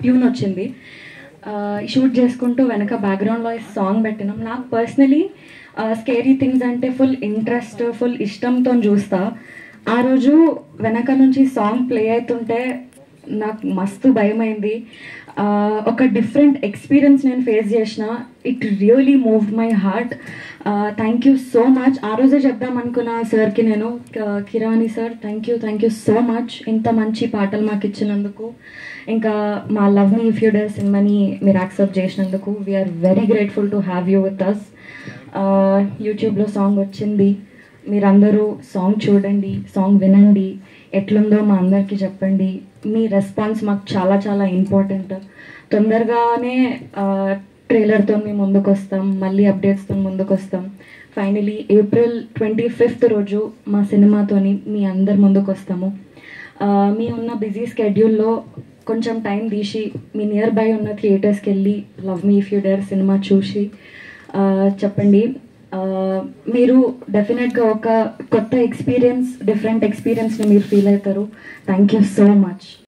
Tune వచ్చింది. Shoot చేసుకుంటూ వెనక బ్యాక్గ్రౌండ్లో సాంగ్ పెట్టినాం. నాకు పర్సనలీ స్కేరీ థింగ్స్ అంటే ఫుల్ ఇంట్రెస్ట్, ఫుల్ ఇష్టంతో చూస్తా. ఆ రోజు వెనక నుంచి సాంగ్ ప్లే అవుతుంటే నాకు మస్తు భయమైంది. ఒక డిఫరెంట్ ఎక్స్పీరియన్స్ నేను ఫేస్ చేసిన. It really moved my heart. Thank you so much. ఆ రోజే చెప్దాం అనుకున్న సార్కి నేను, Keeravani sir, thank you so much ఇంత మంచి పాటలు మాకు ఇచ్చినందుకు. ఇంకా మా love me if you dare సినిమాని మీరు యాక్సెప్ట్ చేసినందుకు we are very grateful to have you with us. యూట్యూబ్లో సాంగ్ వచ్చింది, మీరందరూ సాంగ్ చూడండి, సాంగ్ వినండి, ఎట్లుందో మా అందరికీ చెప్పండి. మీ రెస్పాన్స్ మాకు చాలా చాలా ఇంపార్టెంట్. తొందరగానే ట్రైలర్తో మేము ముందుకు వస్తాం, మళ్ళీ అప్డేట్స్తో ముందుకు వస్తాం. ఫైనలీ April 25th రోజు మా సినిమాతోని మీ అందరి ముందుకు వస్తాము. మీ ఉన్న బిజీ స్కెడ్యూల్లో కొంచెం టైం తీసి మీ నియర్ బై ఉన్న థియేటర్స్కి వెళ్ళి love me if you dare cinema చూసి చెప్పండి. మీరు డెఫినెట్గా ఒక కొత్త ఎక్స్పీరియన్స్, డిఫరెంట్ ఎక్స్పీరియన్స్ని మీరు ఫీల్ అవుతారు. Thank you so much.